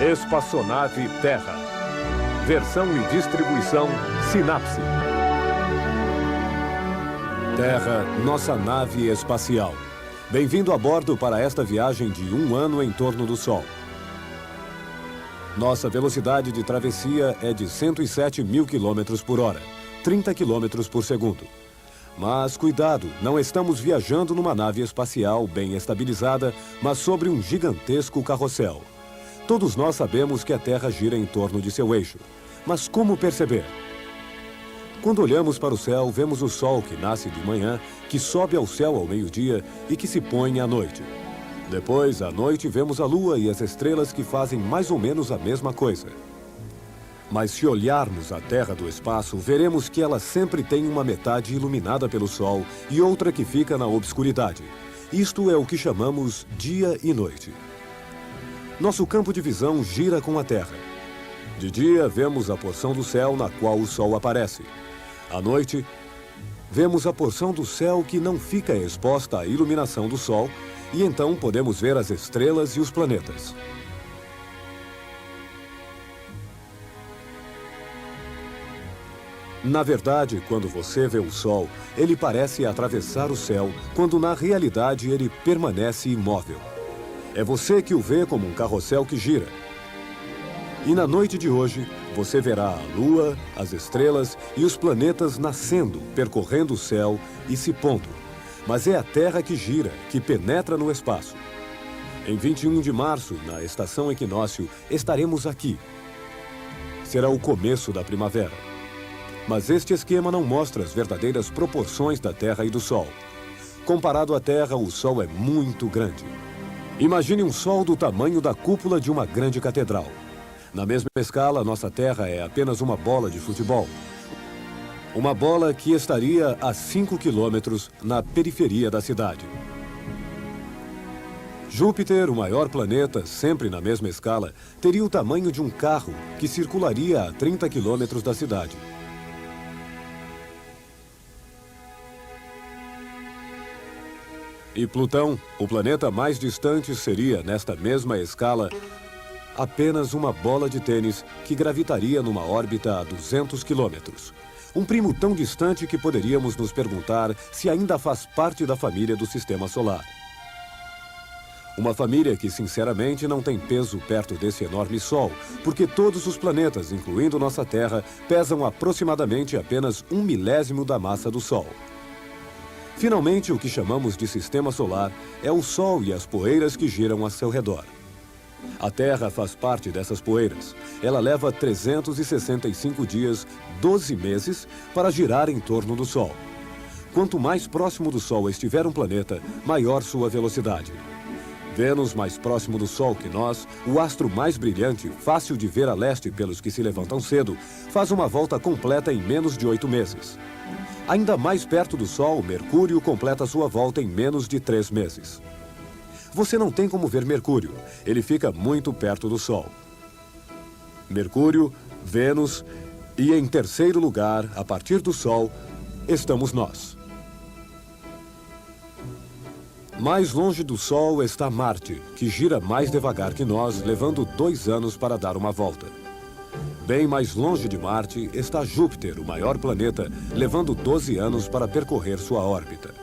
Espaçonave Terra. Versão e distribuição Sinapse. Terra, nossa nave espacial. Bem-vindo a bordo para esta viagem de 1 ano em torno do Sol. Nossa velocidade de travessia é de 107 mil quilômetros por hora, 30 quilômetros por segundo. Mas cuidado, não estamos viajando numa nave espacial bem estabilizada, mas sobre um gigantesco carrossel. Todos nós sabemos que a Terra gira em torno de seu eixo. Mas como perceber? Quando olhamos para o céu, vemos o Sol que nasce de manhã, que sobe ao céu ao meio-dia e que se põe à noite. Depois, à noite, vemos a Lua e as estrelas que fazem mais ou menos a mesma coisa. Mas se olharmos a Terra do espaço, veremos que ela sempre tem uma metade iluminada pelo Sol e outra que fica na obscuridade. Isto é o que chamamos dia e noite. Nosso campo de visão gira com a Terra. De dia, vemos a porção do céu na qual o Sol aparece. À noite, vemos a porção do céu que não fica exposta à iluminação do Sol e então podemos ver as estrelas e os planetas. Na verdade, quando você vê o Sol, ele parece atravessar o céu, quando na realidade ele permanece imóvel. É você que o vê como um carrossel que gira. E na noite de hoje, você verá a Lua, as estrelas e os planetas nascendo, percorrendo o céu e se pondo. Mas é a Terra que gira, que penetra no espaço. Em 21 de março, na estação equinócio, estaremos aqui. Será o começo da primavera. Mas este esquema não mostra as verdadeiras proporções da Terra e do Sol. Comparado à Terra, o Sol é muito grande. Imagine um Sol do tamanho da cúpula de uma grande catedral. Na mesma escala, nossa Terra é apenas uma bola de futebol. Uma bola que estaria a 5 quilômetros na periferia da cidade. Júpiter, o maior planeta, sempre na mesma escala, teria o tamanho de um carro que circularia a 30 quilômetros da cidade. E Plutão, o planeta mais distante, seria, nesta mesma escala, apenas uma bola de tênis que gravitaria numa órbita a 200 quilômetros. Um primo tão distante que poderíamos nos perguntar se ainda faz parte da família do Sistema Solar. Uma família que, sinceramente, não tem peso perto desse enorme Sol, porque todos os planetas, incluindo nossa Terra, pesam aproximadamente apenas 1/1000 da massa do Sol. Finalmente, o que chamamos de Sistema Solar é o Sol e as poeiras que giram a seu redor. A Terra faz parte dessas poeiras. Ela leva 365 dias, 12 meses, para girar em torno do Sol. Quanto mais próximo do Sol estiver um planeta, maior sua velocidade. Vênus, mais próximo do Sol que nós, o astro mais brilhante, fácil de ver a leste pelos que se levantam cedo, faz uma volta completa em menos de 8 meses. Ainda mais perto do Sol, Mercúrio completa sua volta em menos de 3 meses. Você não tem como ver Mercúrio. Ele fica muito perto do Sol. Mercúrio, Vênus e, em terceiro lugar, a partir do Sol, estamos nós. Mais longe do Sol está Marte, que gira mais devagar que nós, levando 2 anos para dar uma volta. Bem mais longe de Marte está Júpiter, o maior planeta, levando 12 anos para percorrer sua órbita.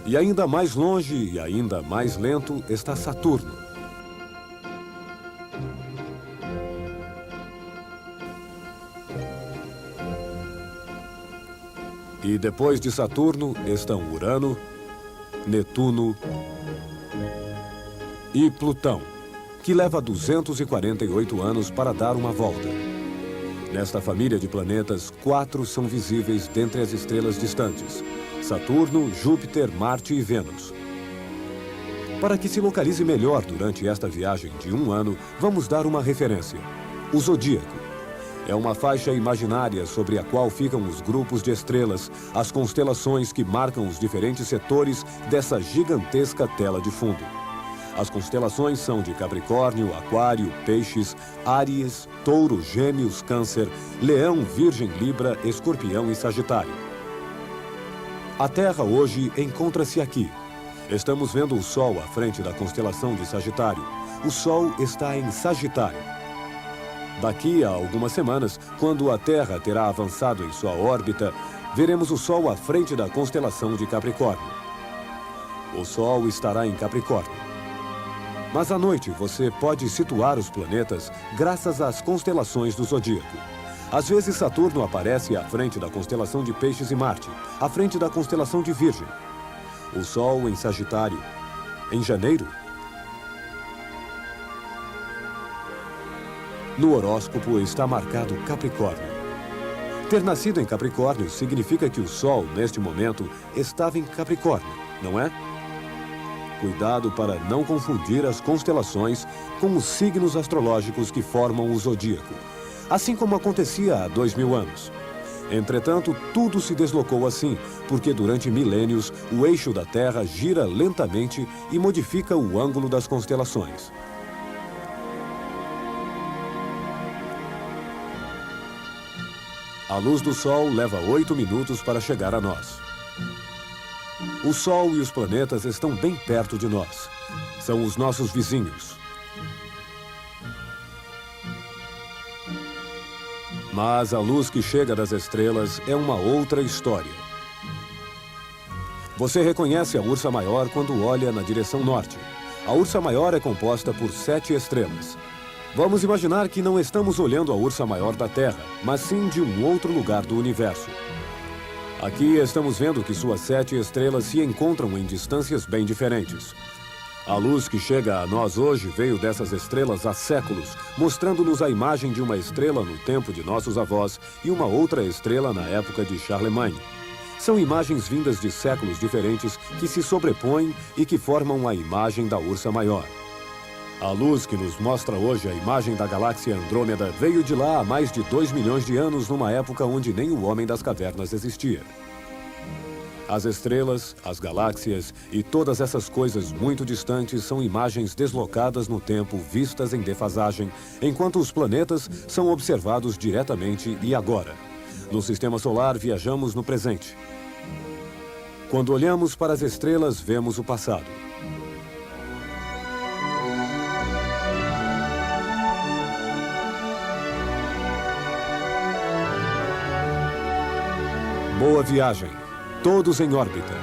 E ainda mais longe e ainda mais lento está Saturno. E depois de Saturno estão Urano, Netuno e Plutão, que leva 248 anos para dar uma volta. Nesta família de planetas, 4 são visíveis dentre as estrelas distantes: Saturno, Júpiter, Marte e Vênus. Para que se localize melhor durante esta viagem de 1 ano, vamos dar uma referência: o zodíaco. É uma faixa imaginária sobre a qual ficam os grupos de estrelas, as constelações que marcam os diferentes setores dessa gigantesca tela de fundo. As constelações são de Capricórnio, Aquário, Peixes, Áries, Touro, Gêmeos, Câncer, Leão, Virgem, Libra, Escorpião e Sagitário. A Terra hoje encontra-se aqui. Estamos vendo o Sol à frente da constelação de Sagitário. O Sol está em Sagitário. Daqui a algumas semanas, quando a Terra terá avançado em sua órbita, veremos o Sol à frente da constelação de Capricórnio. O Sol estará em Capricórnio. Mas à noite você pode situar os planetas graças às constelações do zodíaco. Às vezes Saturno aparece à frente da constelação de Peixes e Marte, à frente da constelação de Virgem. O Sol em Sagitário, em janeiro. No horóscopo está marcado Capricórnio. Ter nascido em Capricórnio significa que o Sol, neste momento, estava em Capricórnio, não é? Cuidado para não confundir as constelações com os signos astrológicos que formam o zodíaco, assim como acontecia há 2000 anos. Entretanto, tudo se deslocou assim, porque durante milênios o eixo da Terra gira lentamente e modifica o ângulo das constelações. A luz do Sol leva 8 minutos para chegar a nós. O Sol e os planetas estão bem perto de nós. São os nossos vizinhos. Mas a luz que chega das estrelas é uma outra história. Você reconhece a Ursa Maior quando olha na direção norte. A Ursa Maior é composta por 7 estrelas. Vamos imaginar que não estamos olhando a Ursa Maior da Terra, mas sim de um outro lugar do universo. Aqui estamos vendo que suas 7 estrelas se encontram em distâncias bem diferentes. A luz que chega a nós hoje veio dessas estrelas há séculos, mostrando-nos a imagem de uma estrela no tempo de nossos avós e uma outra estrela na época de Charlemagne. São imagens vindas de séculos diferentes que se sobrepõem e que formam a imagem da Ursa Maior. A luz que nos mostra hoje a imagem da galáxia Andrômeda veio de lá há mais de 2 milhões de anos, numa época onde nem o homem das cavernas existia. As estrelas, as galáxias e todas essas coisas muito distantes são imagens deslocadas no tempo, vistas em defasagem, enquanto os planetas são observados diretamente e agora. No Sistema Solar, viajamos no presente. Quando olhamos para as estrelas, vemos o passado. Boa viagem. Todos em órbita.